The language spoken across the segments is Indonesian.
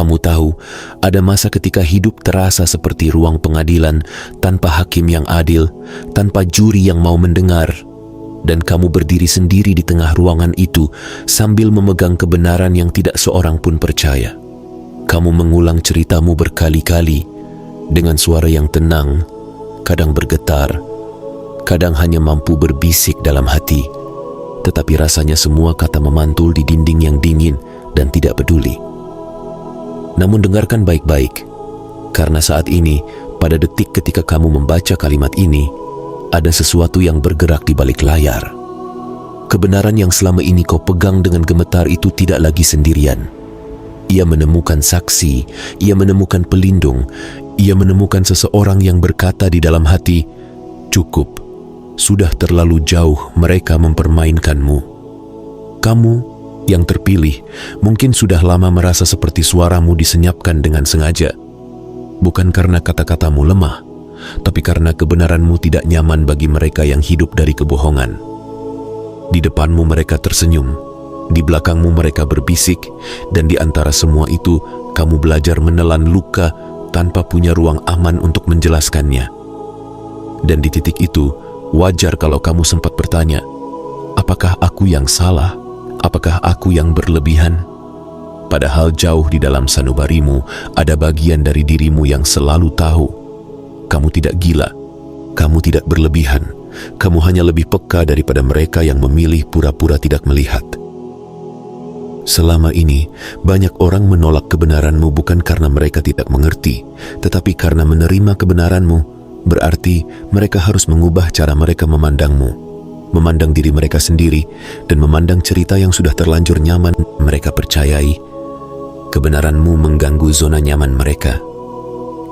Kamu tahu, ada masa ketika hidup terasa seperti ruang pengadilan tanpa hakim yang adil, tanpa juri yang mau mendengar, dan kamu berdiri sendiri di tengah ruangan itu sambil memegang kebenaran yang tidak seorang pun percaya. Kamu mengulang ceritamu berkali-kali dengan suara yang tenang, kadang bergetar, kadang hanya mampu berbisik dalam hati, tetapi rasanya semua kata memantul di dinding yang dingin dan tidak peduli. Namun dengarkan baik-baik, karena saat ini, pada detik ketika kamu membaca kalimat ini, ada sesuatu yang bergerak di balik layar. Kebenaran yang selama ini kau pegang dengan gemetar itu tidak lagi sendirian. Ia menemukan saksi, ia menemukan pelindung, ia menemukan seseorang yang berkata di dalam hati, "Cukup, sudah terlalu jauh mereka mempermainkanmu." Kamu yang terpilih mungkin sudah lama merasa seperti suaramu disenyapkan dengan sengaja. Bukan karena kata-katamu lemah, tapi karena kebenaranmu tidak nyaman bagi mereka yang hidup dari kebohongan. Di depanmu mereka tersenyum, di belakangmu mereka berbisik, dan di antara semua itu kamu belajar menelan luka tanpa punya ruang aman untuk menjelaskannya. Dan di titik itu, wajar kalau kamu sempat bertanya, apakah aku yang salah? Apakah aku yang berlebihan? Padahal jauh di dalam sanubarimu ada bagian dari dirimu yang selalu tahu. Kamu tidak gila, kamu tidak berlebihan, kamu hanya lebih peka daripada mereka yang memilih pura-pura tidak melihat. Selama ini, banyak orang menolak kebenaranmu bukan karena mereka tidak mengerti, tetapi karena menerima kebenaranmu, berarti mereka harus mengubah cara mereka memandangmu, memandang diri mereka sendiri, dan memandang cerita yang sudah terlanjur nyaman mereka percayai. Kebenaranmu mengganggu zona nyaman mereka.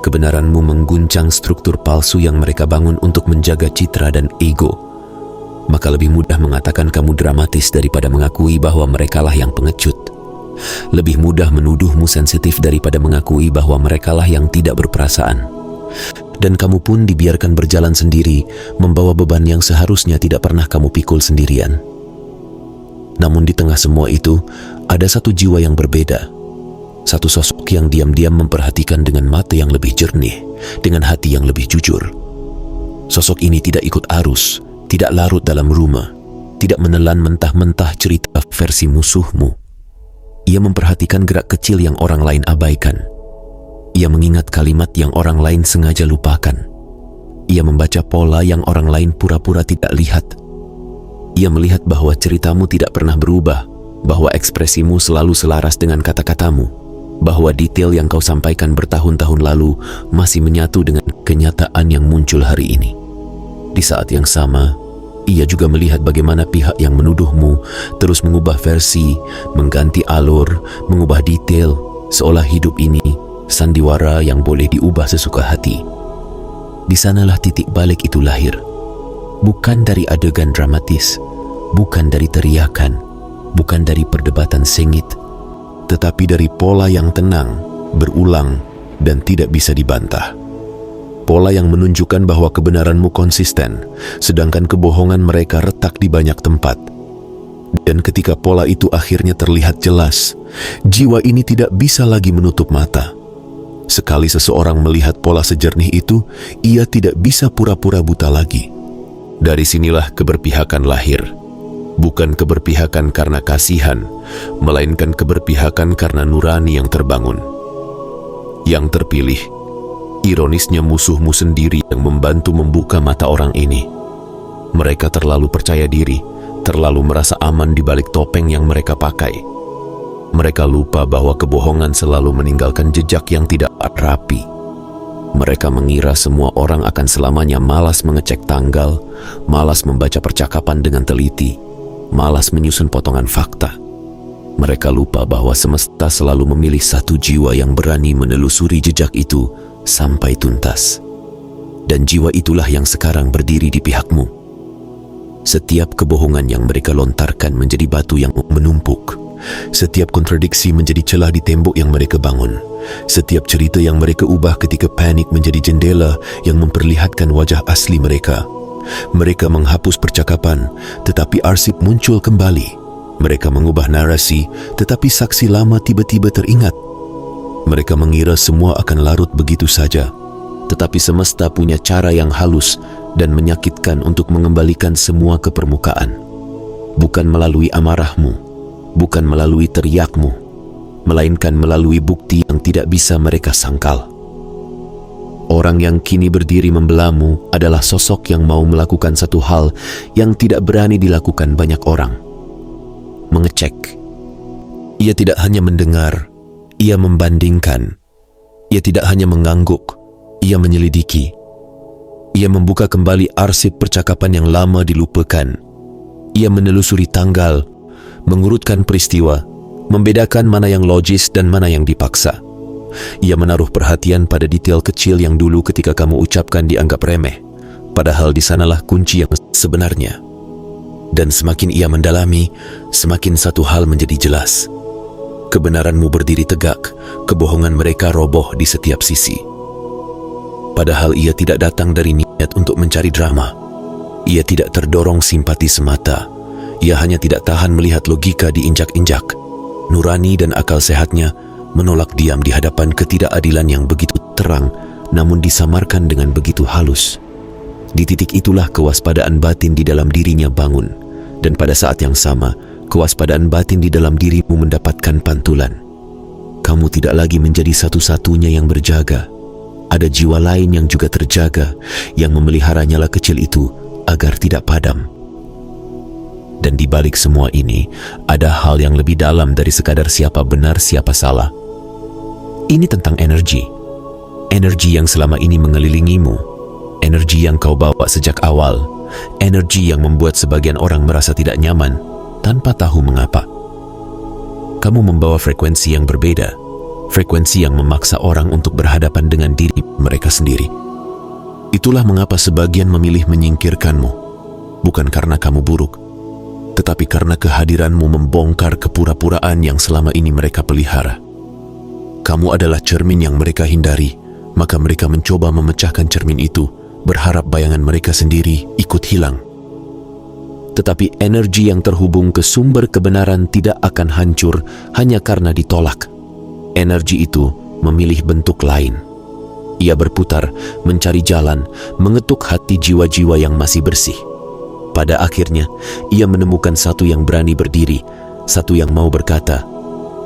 Kebenaranmu mengguncang struktur palsu yang mereka bangun untuk menjaga citra dan ego. Maka lebih mudah mengatakan kamu dramatis daripada mengakui bahwa merekalah yang pengecut. Lebih mudah menuduhmu sensitif daripada mengakui bahwa merekalah yang tidak berperasaan. Dan kamu pun dibiarkan berjalan sendiri, membawa beban yang seharusnya tidak pernah kamu pikul sendirian. Namun di tengah semua itu, ada satu jiwa yang berbeda. Satu sosok yang diam-diam memperhatikan dengan mata yang lebih jernih, dengan hati yang lebih jujur. Sosok ini tidak ikut arus, tidak larut dalam rumah, tidak menelan mentah-mentah cerita versi musuhmu. Ia memperhatikan gerak kecil yang orang lain abaikan. Ia mengingat kalimat yang orang lain sengaja lupakan. Ia membaca pola yang orang lain pura-pura tidak lihat. Ia melihat bahwa ceritamu tidak pernah berubah, bahwa ekspresimu selalu selaras dengan kata-katamu, bahwa detail yang kau sampaikan bertahun-tahun lalu masih menyatu dengan kenyataan yang muncul hari ini. Di saat yang sama, ia juga melihat bagaimana pihak yang menuduhmu terus mengubah versi, mengganti alur, mengubah detail, seolah hidup ini sandiwara yang boleh diubah sesuka hati. Di sanalah titik balik itu lahir. Bukan dari adegan dramatis, bukan dari teriakan, bukan dari perdebatan sengit, tetapi dari pola yang tenang, berulang, dan tidak bisa dibantah. Pola yang menunjukkan bahwa kebenaranmu konsisten, sedangkan kebohongan mereka retak di banyak tempat. Dan ketika pola itu akhirnya terlihat jelas, jiwa ini tidak bisa lagi menutup mata. Sekali seseorang melihat pola sejernih itu, ia tidak bisa pura-pura buta lagi. Dari sinilah keberpihakan lahir. Bukan keberpihakan karena kasihan, melainkan keberpihakan karena nurani yang terbangun. Yang terpilih, ironisnya musuhmu sendiri yang membantu membuka mata orang ini. Mereka terlalu percaya diri, terlalu merasa aman di balik topeng yang mereka pakai. Mereka lupa bahwa kebohongan selalu meninggalkan jejak yang tidak rapi. Mereka mengira semua orang akan selamanya malas mengecek tanggal, malas membaca percakapan dengan teliti, malas menyusun potongan fakta. Mereka lupa bahwa semesta selalu memilih satu jiwa yang berani menelusuri jejak itu sampai tuntas. Dan jiwa itulah yang sekarang berdiri di pihakmu. Setiap kebohongan yang mereka lontarkan menjadi batu yang menumpuk. Setiap kontradiksi menjadi celah di tembok yang mereka bangun. Setiap cerita yang mereka ubah ketika panik menjadi jendela yang memperlihatkan wajah asli mereka. Mereka menghapus percakapan, tetapi arsip muncul kembali. Mereka mengubah narasi, tetapi saksi lama tiba-tiba teringat. Mereka mengira semua akan larut begitu saja, tetapi semesta punya cara yang halus dan menyakitkan untuk mengembalikan semua ke permukaan. Bukan melalui amarahmu, bukan melalui teriakmu, melainkan melalui bukti yang tidak bisa mereka sangkal. Orang yang kini berdiri membelamu adalah sosok yang mau melakukan satu hal yang tidak berani dilakukan banyak orang. Mengecek. Ia tidak hanya mendengar, ia membandingkan. Ia tidak hanya mengangguk, ia menyelidiki. Ia membuka kembali arsip percakapan yang lama dilupakan. Ia menelusuri tanggal, mengurutkan peristiwa, membedakan mana yang logis dan mana yang dipaksa. Ia menaruh perhatian pada detail kecil yang dulu ketika kamu ucapkan dianggap remeh, padahal di sanalah kunci yang sebenarnya. Dan semakin ia mendalami, semakin satu hal menjadi jelas. Kebenaranmu berdiri tegak, kebohongan mereka roboh di setiap sisi. Padahal ia tidak datang dari niat untuk mencari drama. Ia tidak terdorong simpati semata. Ia hanya tidak tahan melihat logika diinjak-injak. Nurani dan akal sehatnya menolak diam di hadapan ketidakadilan yang begitu terang, namun disamarkan dengan begitu halus. Di titik itulah kewaspadaan batin di dalam dirinya bangun, dan pada saat yang sama, kewaspadaan batin di dalam dirimu mendapatkan pantulan. Kamu tidak lagi menjadi satu-satunya yang berjaga. Ada jiwa lain yang juga terjaga, yang memelihara nyala kecil itu agar tidak padam. Dan di balik semua ini, ada hal yang lebih dalam dari sekadar siapa benar siapa salah. Ini tentang energi. Energi yang selama ini mengelilingimu. Energi yang kau bawa sejak awal. Energi yang membuat sebagian orang merasa tidak nyaman tanpa tahu mengapa. Kamu membawa frekuensi yang berbeda. Frekuensi yang memaksa orang untuk berhadapan dengan diri mereka sendiri. Itulah mengapa sebagian memilih menyingkirkanmu. Bukan karena kamu buruk, tetapi karena kehadiranmu membongkar kepura-puraan yang selama ini mereka pelihara. Kamu adalah cermin yang mereka hindari, maka mereka mencoba memecahkan cermin itu, berharap bayangan mereka sendiri ikut hilang. Tetapi energi yang terhubung ke sumber kebenaran tidak akan hancur hanya karena ditolak. Energi itu memilih bentuk lain. Ia berputar, mencari jalan, mengetuk hati jiwa-jiwa yang masih bersih. Pada akhirnya, ia menemukan satu yang berani berdiri, satu yang mau berkata,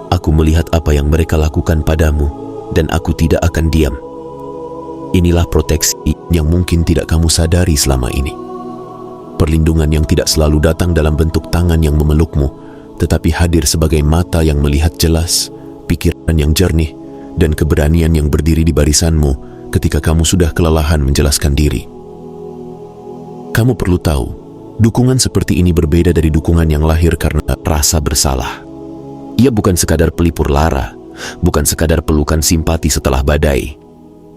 "Aku melihat apa yang mereka lakukan padamu, dan aku tidak akan diam." Inilah proteksi yang mungkin tidak kamu sadari selama ini. Perlindungan yang tidak selalu datang dalam bentuk tangan yang memelukmu, tetapi hadir sebagai mata yang melihat jelas, pikiran yang jernih, dan keberanian yang berdiri di barisanmu ketika kamu sudah kelelahan menjelaskan diri. Kamu perlu tahu, dukungan seperti ini berbeda dari dukungan yang lahir karena rasa bersalah. Ia bukan sekadar pelipur lara, bukan sekadar pelukan simpati setelah badai.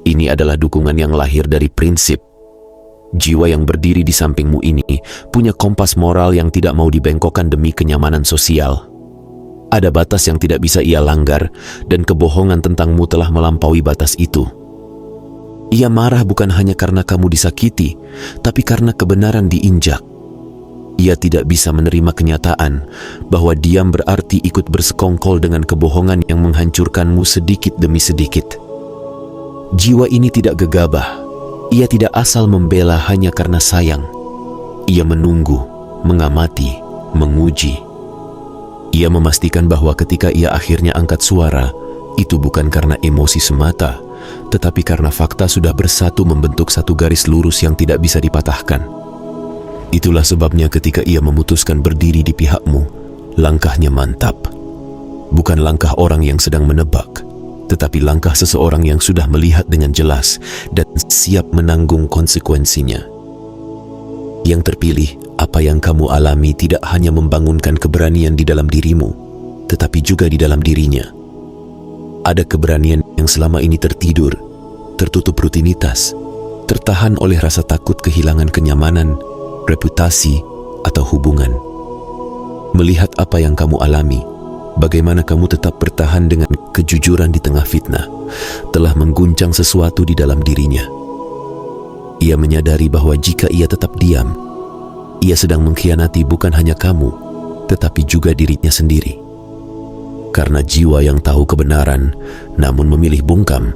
Ini adalah dukungan yang lahir dari prinsip. Jiwa yang berdiri di sampingmu ini punya kompas moral yang tidak mau dibengkokkan demi kenyamanan sosial. Ada batas yang tidak bisa ia langgar, dan kebohongan tentangmu telah melampaui batas itu. Ia marah bukan hanya karena kamu disakiti, tapi karena kebenaran diinjak. Ia tidak bisa menerima kenyataan bahwa diam berarti ikut bersekongkol dengan kebohongan yang menghancurkanmu sedikit demi sedikit. Jiwa ini tidak gegabah. Ia tidak asal membela hanya karena sayang. Ia menunggu, mengamati, menguji. Ia memastikan bahwa ketika ia akhirnya angkat suara, itu bukan karena emosi semata, tetapi karena fakta sudah bersatu membentuk satu garis lurus yang tidak bisa dipatahkan. Itulah sebabnya ketika ia memutuskan berdiri di pihakmu, langkahnya mantap. Bukan langkah orang yang sedang menebak, tetapi langkah seseorang yang sudah melihat dengan jelas dan siap menanggung konsekuensinya. Yang terpilih, apa yang kamu alami tidak hanya membangunkan keberanian di dalam dirimu, tetapi juga di dalam dirinya. Ada keberanian yang selama ini tertidur, tertutup rutinitas, tertahan oleh rasa takut kehilangan kenyamanan, reputasi, atau hubungan. Melihat apa yang kamu alami, bagaimana kamu tetap bertahan dengan kejujuran di tengah fitnah, telah mengguncang sesuatu di dalam dirinya. Ia menyadari bahwa jika ia tetap diam, ia sedang mengkhianati bukan hanya kamu, tetapi juga dirinya sendiri. Karena jiwa yang tahu kebenaran namun memilih bungkam,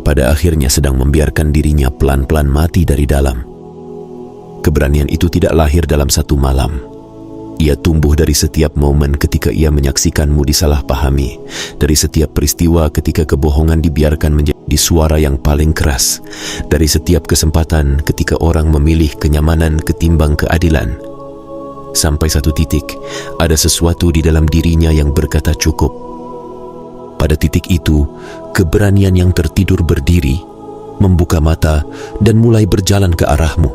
pada akhirnya sedang membiarkan dirinya pelan-pelan mati dari dalam. Keberanian itu tidak lahir dalam satu malam. Ia tumbuh dari setiap momen ketika ia menyaksikanmu disalahpahami, dari setiap peristiwa ketika kebohongan dibiarkan menjadi suara yang paling keras, dari setiap kesempatan ketika orang memilih kenyamanan ketimbang keadilan. Sampai satu titik, ada sesuatu di dalam dirinya yang berkata cukup. Pada titik itu, keberanian yang tertidur berdiri, membuka mata dan mulai berjalan ke arahmu.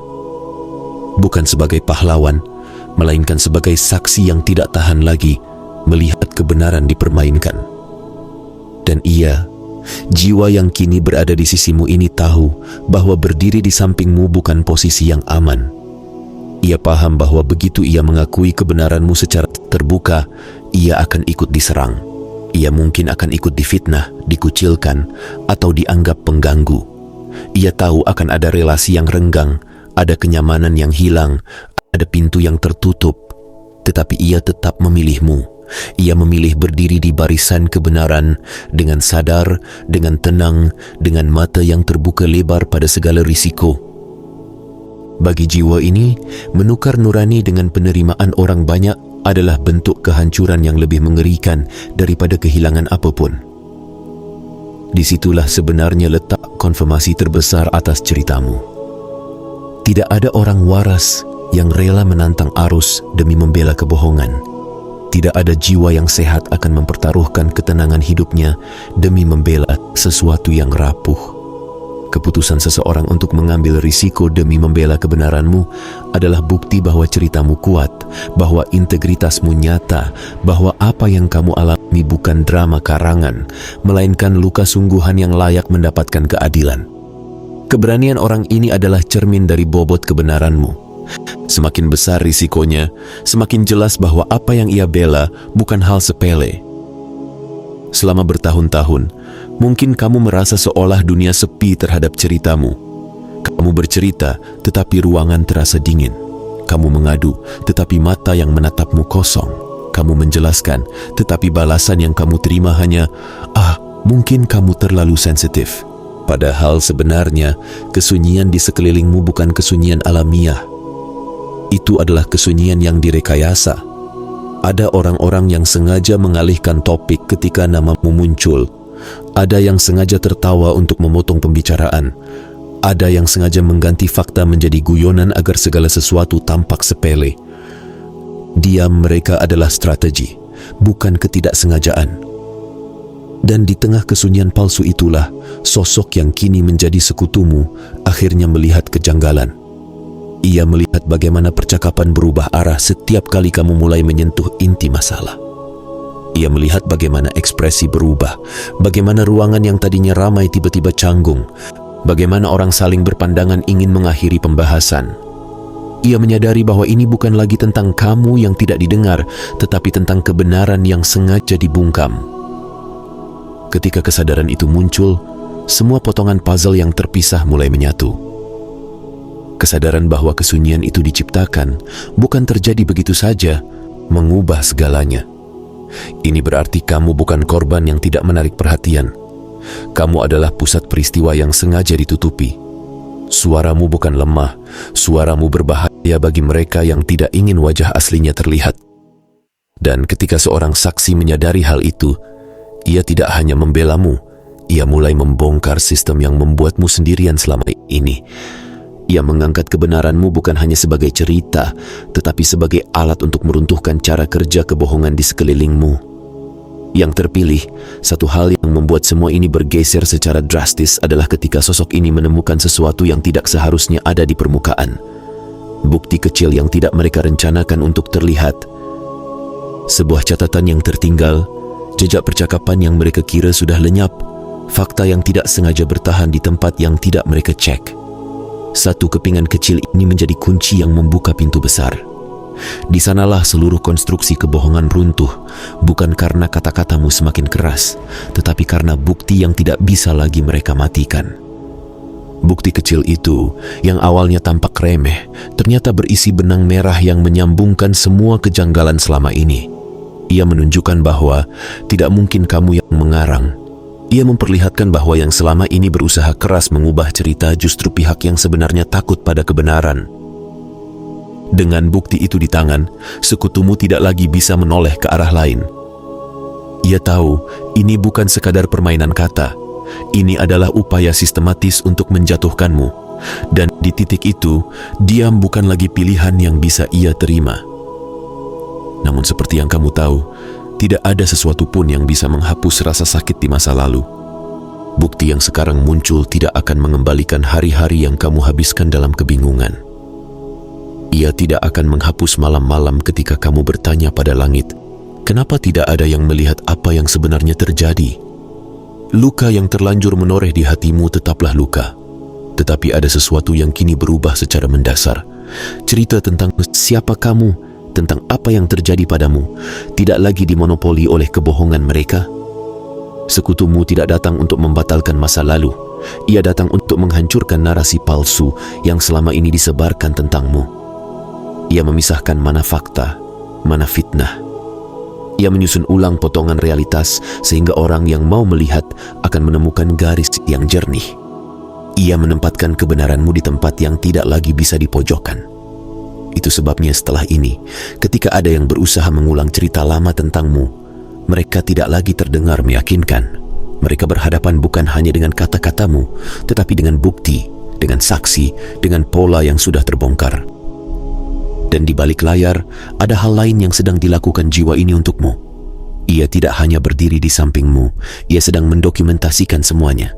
Bukan sebagai pahlawan, melainkan sebagai saksi yang tidak tahan lagi melihat kebenaran dipermainkan. Dan ia, jiwa yang kini berada di sisimu ini tahu bahwa berdiri di sampingmu bukan posisi yang aman. Ia paham bahwa begitu ia mengakui kebenaranmu secara terbuka, ia akan ikut diserang. Ia mungkin akan ikut difitnah, dikucilkan, atau dianggap pengganggu. Ia tahu akan ada relasi yang renggang, ada kenyamanan yang hilang, ada pintu yang tertutup. Tetapi ia tetap memilihmu. Ia memilih berdiri di barisan kebenaran dengan sadar, dengan tenang, dengan mata yang terbuka lebar pada segala risiko. Bagi jiwa ini, menukar nurani dengan penerimaan orang banyak adalah bentuk kehancuran yang lebih mengerikan daripada kehilangan apapun. Disitulah sebenarnya letak konfirmasi terbesar atas ceritamu. Tidak ada orang waras yang rela menantang arus demi membela kebohongan. Tidak ada jiwa yang sehat akan mempertaruhkan ketenangan hidupnya demi membela sesuatu yang rapuh. Keputusan seseorang untuk mengambil risiko demi membela kebenaranmu adalah bukti bahwa ceritamu kuat, bahwa integritasmu nyata, bahwa apa yang kamu alami bukan drama karangan, melainkan luka sungguhan yang layak mendapatkan keadilan. Keberanian orang ini adalah cermin dari bobot kebenaranmu. Semakin besar risikonya, semakin jelas bahwa apa yang ia bela bukan hal sepele. Selama bertahun-tahun, mungkin kamu merasa seolah dunia sepi terhadap ceritamu. Kamu bercerita, tetapi ruangan terasa dingin. Kamu mengadu, tetapi mata yang menatapmu kosong. Kamu menjelaskan, tetapi balasan yang kamu terima hanya, mungkin kamu terlalu sensitif. Padahal sebenarnya, kesunyian di sekelilingmu bukan kesunyian alamiah. Itu adalah kesunyian yang direkayasa. Ada orang-orang yang sengaja mengalihkan topik ketika namamu muncul. Ada yang sengaja tertawa untuk memotong pembicaraan. Ada yang sengaja mengganti fakta menjadi guyonan agar segala sesuatu tampak sepele. Diam mereka adalah strategi, bukan ketidaksengajaan. Dan di tengah kesunyian palsu itulah, sosok yang kini menjadi sekutumu akhirnya melihat kejanggalan. Ia melihat bagaimana percakapan berubah arah setiap kali kamu mulai menyentuh inti masalah. Ia melihat bagaimana ekspresi berubah, bagaimana ruangan yang tadinya ramai tiba-tiba canggung, bagaimana orang saling berpandangan ingin mengakhiri pembahasan. Ia menyadari bahwa ini bukan lagi tentang kamu yang tidak didengar, tetapi tentang kebenaran yang sengaja dibungkam. Ketika kesadaran itu muncul, semua potongan puzzle yang terpisah mulai menyatu. Kesadaran bahwa kesunyian itu diciptakan bukan terjadi begitu saja, mengubah segalanya. Ini berarti kamu bukan korban yang tidak menarik perhatian. Kamu adalah pusat peristiwa yang sengaja ditutupi. Suaramu bukan lemah, suaramu berbahaya bagi mereka yang tidak ingin wajah aslinya terlihat. Dan ketika seorang saksi menyadari hal itu, ia tidak hanya membelamu, ia mulai membongkar sistem yang membuatmu sendirian selama ini. Ia mengangkat kebenaranmu bukan hanya sebagai cerita, tetapi sebagai alat untuk meruntuhkan cara kerja kebohongan di sekelilingmu. Yang terpilih, satu hal yang membuat semua ini bergeser secara drastis adalah ketika sosok ini menemukan sesuatu yang tidak seharusnya ada di permukaan. Bukti kecil yang tidak mereka rencanakan untuk terlihat. Sebuah catatan yang tertinggal, jejak percakapan yang mereka kira sudah lenyap, fakta yang tidak sengaja bertahan di tempat yang tidak mereka cek. Satu kepingan kecil ini menjadi kunci yang membuka pintu besar. Di sanalah seluruh konstruksi kebohongan runtuh, bukan karena kata-katamu semakin keras, tetapi karena bukti yang tidak bisa lagi mereka matikan. Bukti kecil itu, yang awalnya tampak remeh, ternyata berisi benang merah yang menyambungkan semua kejanggalan selama ini. Ia menunjukkan bahwa tidak mungkin kamu yang mengarang. Ia memperlihatkan bahwa yang selama ini berusaha keras mengubah cerita justru pihak yang sebenarnya takut pada kebenaran. Dengan bukti itu di tangan, sekutumu tidak lagi bisa menoleh ke arah lain. Ia tahu ini bukan sekadar permainan kata. Ini adalah upaya sistematis untuk menjatuhkanmu. Dan di titik itu, diam bukan lagi pilihan yang bisa ia terima. Namun seperti yang kamu tahu, tidak ada sesuatu pun yang bisa menghapus rasa sakit di masa lalu. Bukti yang sekarang muncul tidak akan mengembalikan hari-hari yang kamu habiskan dalam kebingungan. Ia tidak akan menghapus malam-malam ketika kamu bertanya pada langit, kenapa tidak ada yang melihat apa yang sebenarnya terjadi? Luka yang terlanjur menoreh di hatimu tetaplah luka. Tetapi ada sesuatu yang kini berubah secara mendasar. Cerita tentang siapa kamu, tentang apa yang terjadi padamu, tidak lagi dimonopoli oleh kebohongan mereka. Sekutumu tidak datang untuk membatalkan masa lalu. Ia datang untuk menghancurkan narasi palsu yang selama ini disebarkan tentangmu. Ia memisahkan mana fakta, mana fitnah. Ia menyusun ulang potongan realitas sehingga orang yang mau melihat akan menemukan garis yang jernih. Ia menempatkan kebenaranmu di tempat yang tidak lagi bisa dipojokkan. Itu sebabnya setelah ini, ketika ada yang berusaha mengulang cerita lama tentangmu, mereka tidak lagi terdengar meyakinkan. Mereka berhadapan bukan hanya dengan kata-katamu, tetapi dengan bukti, dengan saksi, dengan pola yang sudah terbongkar. Dan di balik layar, ada hal lain yang sedang dilakukan jiwa ini untukmu. Ia tidak hanya berdiri di sampingmu, ia sedang mendokumentasikan semuanya.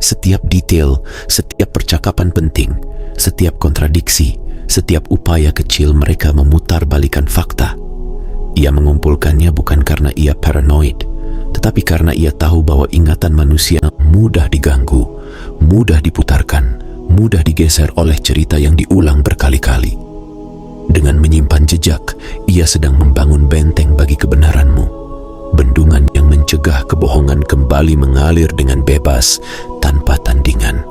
Setiap detail, setiap percakapan penting, setiap kontradiksi, setiap upaya kecil mereka memutar balikan fakta. Ia mengumpulkannya bukan karena ia paranoid, tetapi karena ia tahu bahwa ingatan manusia mudah diganggu, mudah diputarkan, mudah digeser oleh cerita yang diulang berkali-kali. Dengan menyimpan jejak, ia sedang membangun benteng bagi kebenaranmu. Bendungan yang mencegah kebohongan kembali mengalir dengan bebas, tanpa tandingan.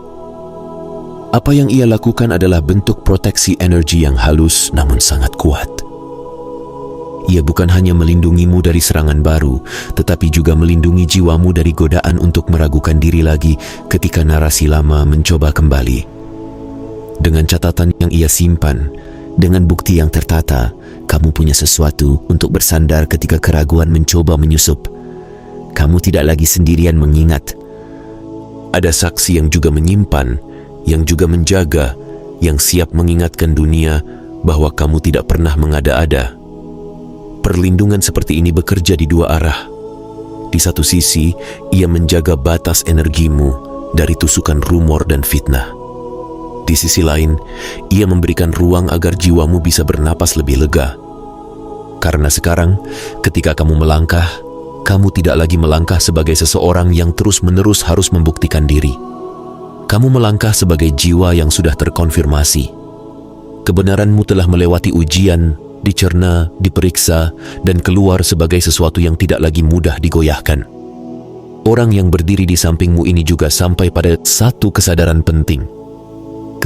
Apa yang ia lakukan adalah bentuk proteksi energi yang halus namun sangat kuat. Ia bukan hanya melindungimu dari serangan baru, tetapi juga melindungi jiwamu dari godaan untuk meragukan diri lagi ketika narasi lama mencoba kembali. Dengan catatan yang ia simpan, dengan bukti yang tertata, kamu punya sesuatu untuk bersandar ketika keraguan mencoba menyusup. Kamu tidak lagi sendirian mengingat. Ada saksi yang juga menyimpan, yang juga menjaga, yang siap mengingatkan dunia bahwa kamu tidak pernah mengada-ada. Perlindungan seperti ini bekerja di dua arah. Di satu sisi, ia menjaga batas energimu dari tusukan rumor dan fitnah. Di sisi lain, ia memberikan ruang agar jiwamu bisa bernapas lebih lega. Karena sekarang, ketika kamu melangkah, kamu tidak lagi melangkah sebagai seseorang yang terus-menerus harus membuktikan diri. Kamu melangkah sebagai jiwa yang sudah terkonfirmasi. Kebenaranmu telah melewati ujian, dicerna, diperiksa, dan keluar sebagai sesuatu yang tidak lagi mudah digoyahkan. Orang yang berdiri di sampingmu ini juga sampai pada satu kesadaran penting.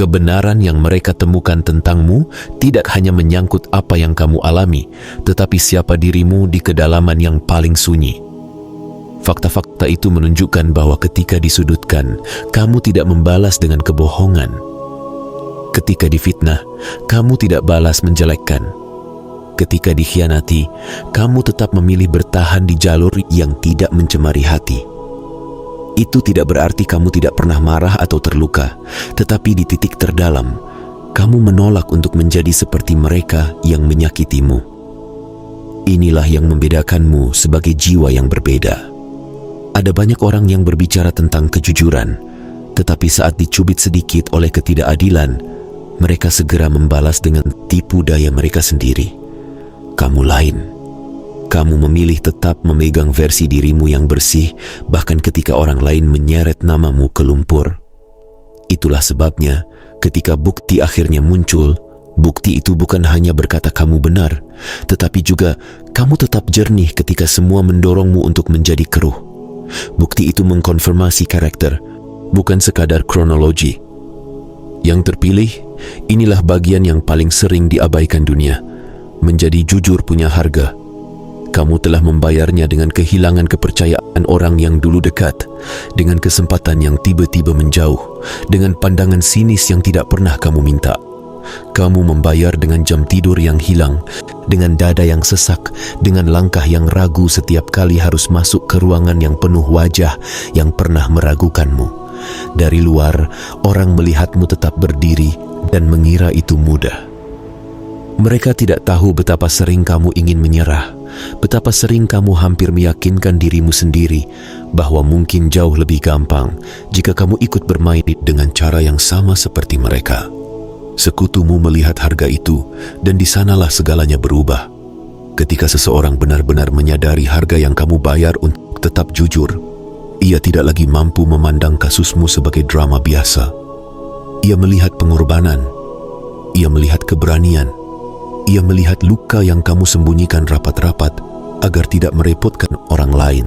Kebenaran yang mereka temukan tentangmu tidak hanya menyangkut apa yang kamu alami, tetapi siapa dirimu di kedalaman yang paling sunyi. Fakta-fakta itu menunjukkan bahwa ketika disudutkan, kamu tidak membalas dengan kebohongan. Ketika difitnah, kamu tidak balas menjelekkan. Ketika dikhianati, kamu tetap memilih bertahan di jalur yang tidak mencemari hati. Itu tidak berarti kamu tidak pernah marah atau terluka, tetapi di titik terdalam, kamu menolak untuk menjadi seperti mereka yang menyakitimu. Inilah yang membedakanmu sebagai jiwa yang berbeda. Ada banyak orang yang berbicara tentang kejujuran, tetapi saat dicubit sedikit oleh ketidakadilan, mereka segera membalas dengan tipu daya mereka sendiri. Kamu lain. Kamu memilih tetap memegang versi dirimu yang bersih, bahkan ketika orang lain menyeret namamu ke lumpur. Itulah sebabnya, ketika bukti akhirnya muncul, bukti itu bukan hanya berkata kamu benar, tetapi juga kamu tetap jernih ketika semua mendorongmu untuk menjadi keruh. Bukti itu mengkonfirmasi karakter, bukan sekadar kronologi. Yang terpilih, inilah bagian yang paling sering diabaikan dunia. Menjadi jujur punya harga. Kamu telah membayarnya dengan kehilangan kepercayaan orang yang dulu dekat, dengan kesempatan yang tiba-tiba menjauh, dengan pandangan sinis yang tidak pernah kamu minta. Kamu membayar dengan jam tidur yang hilang, dengan dada yang sesak, dengan langkah yang ragu setiap kali harus masuk ke ruangan yang penuh wajah yang pernah meragukanmu. Dari luar, orang melihatmu tetap berdiri dan mengira itu mudah. Mereka tidak tahu betapa sering kamu ingin menyerah, betapa sering kamu hampir meyakinkan dirimu sendiri bahwa mungkin jauh lebih gampang jika kamu ikut bermain dengan cara yang sama seperti mereka. Sekutumu melihat harga itu, dan di sanalah segalanya berubah. Ketika seseorang benar-benar menyadari harga yang kamu bayar untuk tetap jujur, ia tidak lagi mampu memandang kasusmu sebagai drama biasa. Ia melihat pengorbanan, ia melihat keberanian, ia melihat luka yang kamu sembunyikan rapat-rapat agar tidak merepotkan orang lain.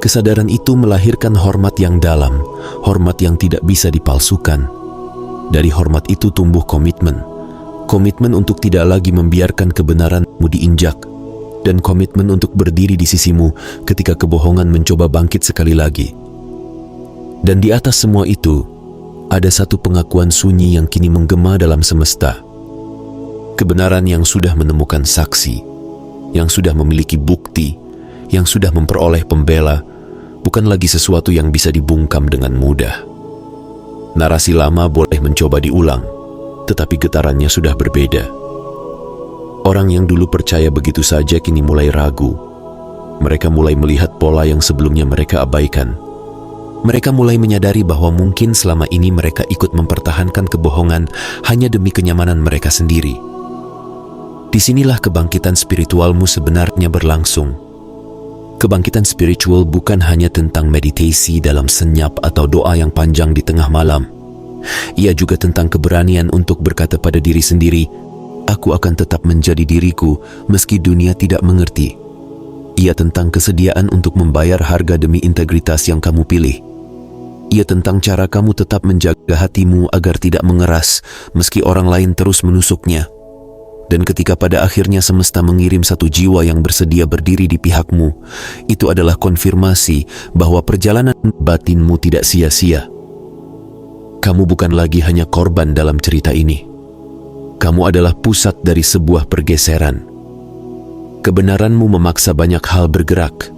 Kesadaran itu melahirkan hormat yang dalam, hormat yang tidak bisa dipalsukan. Dari hormat itu tumbuh komitmen. Komitmen untuk tidak lagi membiarkan kebenaranmu diinjak, dan komitmen untuk berdiri di sisimu ketika kebohongan mencoba bangkit sekali lagi. Dan di atas semua itu, ada satu pengakuan sunyi yang kini menggema dalam semesta. Kebenaran yang sudah menemukan saksi, yang sudah memiliki bukti, yang sudah memperoleh pembela, bukan lagi sesuatu yang bisa dibungkam dengan mudah. Narasi lama boleh mencoba diulang, tetapi getarannya sudah berbeda. Orang yang dulu percaya begitu saja kini mulai ragu. Mereka mulai melihat pola yang sebelumnya mereka abaikan. Mereka mulai menyadari bahwa mungkin selama ini mereka ikut mempertahankan kebohongan hanya demi kenyamanan mereka sendiri. Disinilah kebangkitan spiritualmu sebenarnya berlangsung. Kebangkitan spiritual bukan hanya tentang meditasi dalam senyap atau doa yang panjang di tengah malam. Ia juga tentang keberanian untuk berkata pada diri sendiri, "Aku akan tetap menjadi diriku meski dunia tidak mengerti." Ia tentang kesediaan untuk membayar harga demi integritas yang kamu pilih. Ia tentang cara kamu tetap menjaga hatimu agar tidak mengeras meski orang lain terus menusuknya. Dan ketika pada akhirnya semesta mengirim satu jiwa yang bersedia berdiri di pihakmu, itu adalah konfirmasi bahwa perjalanan batinmu tidak sia-sia. Kamu bukan lagi hanya korban dalam cerita ini. Kamu adalah pusat dari sebuah pergeseran. Kebenaranmu memaksa banyak hal bergerak.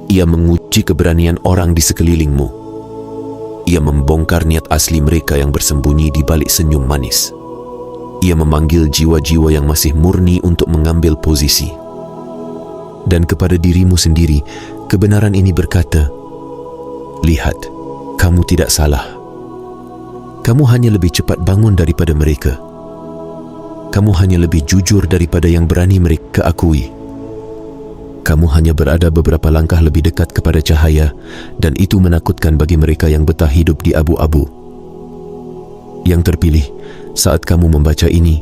Ia menguji keberanian orang di sekelilingmu. Ia membongkar niat asli mereka yang bersembunyi di balik senyum manis. Ia memanggil jiwa-jiwa yang masih murni untuk mengambil posisi. Dan kepada dirimu sendiri, kebenaran ini berkata, "Lihat, kamu tidak salah. Kamu hanya lebih cepat bangun daripada mereka. Kamu hanya lebih jujur daripada yang berani mereka akui. Kamu hanya berada beberapa langkah lebih dekat kepada cahaya, dan itu menakutkan bagi mereka yang betah hidup di abu-abu." Yang terpilih, saat kamu membaca ini,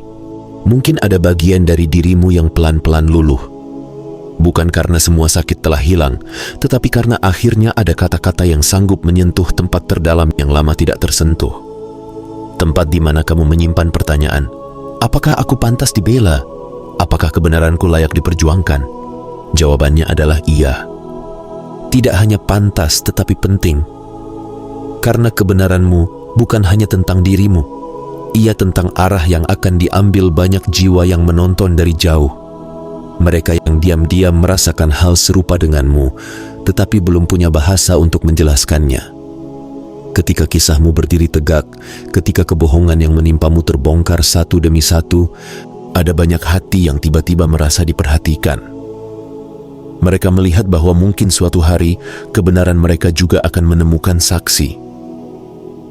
mungkin ada bagian dari dirimu yang pelan-pelan luluh. Bukan karena semua sakit telah hilang, tetapi karena akhirnya ada kata-kata yang sanggup menyentuh tempat terdalam yang lama tidak tersentuh. Tempat di mana kamu menyimpan pertanyaan, apakah aku pantas dibela? Apakah kebenaranku layak diperjuangkan? Jawabannya adalah iya. Tidak hanya pantas, tetapi penting. Karena kebenaranmu bukan hanya tentang dirimu, ia tentang arah yang akan diambil banyak jiwa yang menonton dari jauh. Mereka yang diam-diam merasakan hal serupa denganmu, tetapi belum punya bahasa untuk menjelaskannya. Ketika kisahmu berdiri tegak, ketika kebohongan yang menimpamu terbongkar satu demi satu, ada banyak hati yang tiba-tiba merasa diperhatikan. Mereka melihat bahwa mungkin suatu hari kebenaran mereka juga akan menemukan saksi.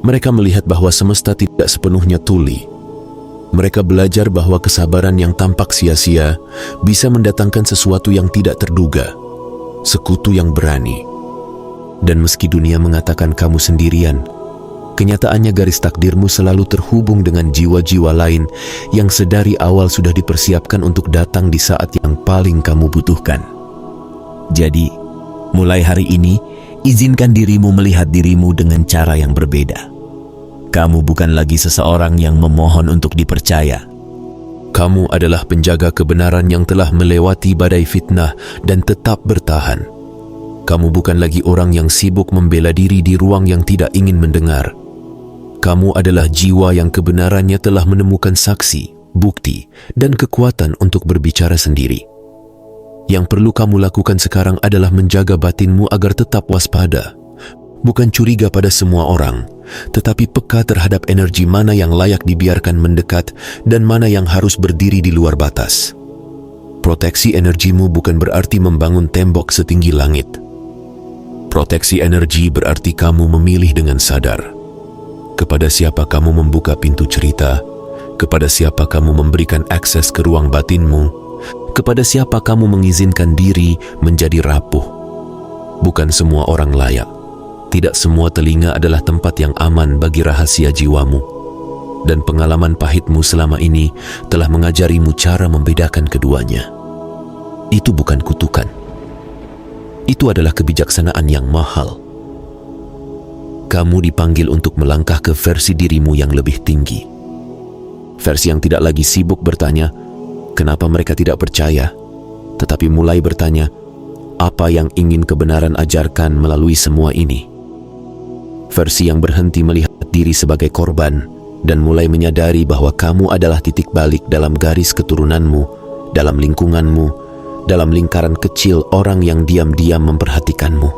Mereka melihat bahwa semesta tidak sepenuhnya tuli. Mereka belajar bahwa kesabaran yang tampak sia-sia bisa mendatangkan sesuatu yang tidak terduga, sekutu yang berani. Dan meski dunia mengatakan kamu sendirian, kenyataannya garis takdirmu selalu terhubung dengan jiwa-jiwa lain yang sedari awal sudah dipersiapkan untuk datang di saat yang paling kamu butuhkan. Jadi, mulai hari ini, izinkan dirimu melihat dirimu dengan cara yang berbeda. Kamu bukan lagi seseorang yang memohon untuk dipercaya. Kamu adalah penjaga kebenaran yang telah melewati badai fitnah dan tetap bertahan. Kamu bukan lagi orang yang sibuk membela diri di ruang yang tidak ingin mendengar. Kamu adalah jiwa yang kebenarannya telah menemukan saksi, bukti, dan kekuatan untuk berbicara sendiri. Yang perlu kamu lakukan sekarang adalah menjaga batinmu agar tetap waspada. Bukan curiga pada semua orang, tetapi peka terhadap energi mana yang layak dibiarkan mendekat dan mana yang harus berdiri di luar batas. Proteksi energimu bukan berarti membangun tembok setinggi langit. Proteksi energi berarti kamu memilih dengan sadar. Kepada siapa kamu membuka pintu cerita, kepada siapa kamu memberikan akses ke ruang batinmu, kepada siapa kamu mengizinkan diri menjadi rapuh. Bukan semua orang layak. Tidak semua telinga adalah tempat yang aman bagi rahasia jiwamu. Dan pengalaman pahitmu selama ini telah mengajarimu cara membedakan keduanya. Itu bukan kutukan. Itu adalah kebijaksanaan yang mahal. Kamu dipanggil untuk melangkah ke versi dirimu yang lebih tinggi. Versi yang tidak lagi sibuk bertanya, kenapa mereka tidak percaya? Tetapi mulai bertanya, apa yang ingin kebenaran ajarkan melalui semua ini? Versi yang berhenti melihat diri sebagai korban dan mulai menyadari bahwa kamu adalah titik balik dalam garis keturunanmu, dalam lingkunganmu, dalam lingkaran kecil orang yang diam-diam memperhatikanmu.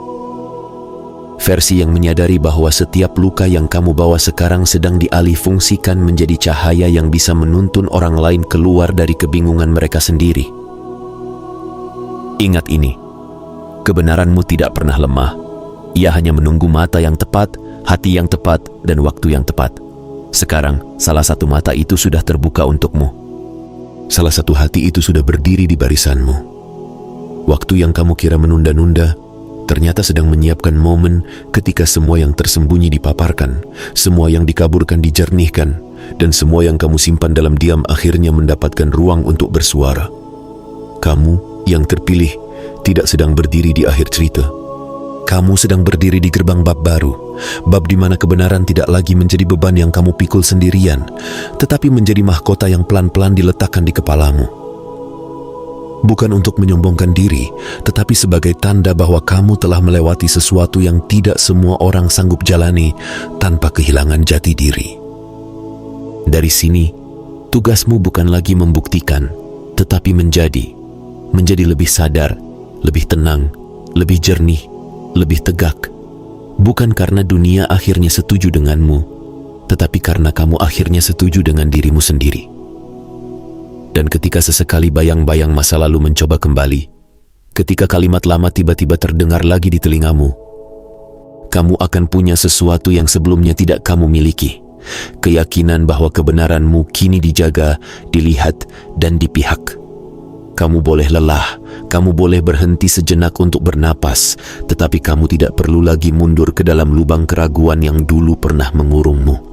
Versi yang menyadari bahwa setiap luka yang kamu bawa sekarang sedang dialih fungsikan menjadi cahaya yang bisa menuntun orang lain keluar dari kebingungan mereka sendiri. Ingat ini, kebenaranmu tidak pernah lemah. Ia hanya menunggu mata yang tepat, hati yang tepat, dan waktu yang tepat. Sekarang, salah satu mata itu sudah terbuka untukmu. Salah satu hati itu sudah berdiri di barisanmu. Waktu yang kamu kira menunda-nunda, ternyata sedang menyiapkan momen ketika semua yang tersembunyi dipaparkan, semua yang dikaburkan dijernihkan, dan semua yang kamu simpan dalam diam akhirnya mendapatkan ruang untuk bersuara. Kamu yang terpilih tidak sedang berdiri di akhir cerita. Kamu sedang berdiri di gerbang bab baru, bab di mana kebenaran tidak lagi menjadi beban yang kamu pikul sendirian, tetapi menjadi mahkota yang pelan-pelan diletakkan di kepalamu. Bukan untuk menyombongkan diri, tetapi sebagai tanda bahwa kamu telah melewati sesuatu yang tidak semua orang sanggup jalani tanpa kehilangan jati diri. Dari sini, tugasmu bukan lagi membuktikan, tetapi menjadi lebih sadar, lebih tenang, lebih jernih, lebih tegak. Bukan karena dunia akhirnya setuju denganmu, tetapi karena kamu akhirnya setuju dengan dirimu sendiri. Dan ketika sesekali bayang-bayang masa lalu mencoba kembali, ketika kalimat lama tiba-tiba terdengar lagi di telingamu, kamu akan punya sesuatu yang sebelumnya tidak kamu miliki. Keyakinan bahwa kebenaranmu kini dijaga, dilihat, dan dipihak. Kamu boleh lelah, kamu boleh berhenti sejenak untuk bernapas, tetapi kamu tidak perlu lagi mundur ke dalam lubang keraguan yang dulu pernah mengurungmu.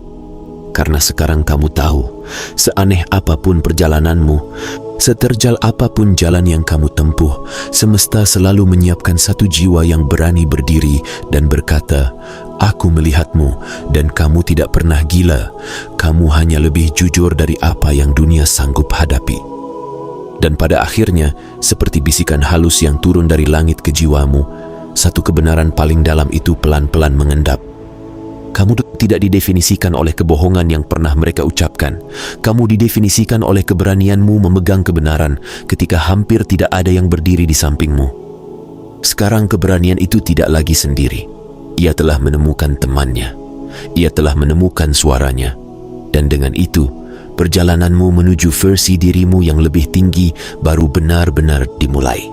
Karena sekarang kamu tahu, seaneh apapun perjalananmu, seterjal apapun jalan yang kamu tempuh, semesta selalu menyiapkan satu jiwa yang berani berdiri dan berkata, "Aku melihatmu dan kamu tidak pernah gila, kamu hanya lebih jujur dari apa yang dunia sanggup hadapi." Dan pada akhirnya, seperti bisikan halus yang turun dari langit ke jiwamu, satu kebenaran paling dalam itu pelan-pelan mengendap. Kamu tidak didefinisikan oleh kebohongan yang pernah mereka ucapkan. Kamu didefinisikan oleh keberanianmu memegang kebenaran ketika hampir tidak ada yang berdiri di sampingmu. Sekarang keberanian itu tidak lagi sendiri. Ia telah menemukan temannya. Ia telah menemukan suaranya. Dan dengan itu, perjalananmu menuju versi dirimu yang lebih tinggi baru benar-benar dimulai.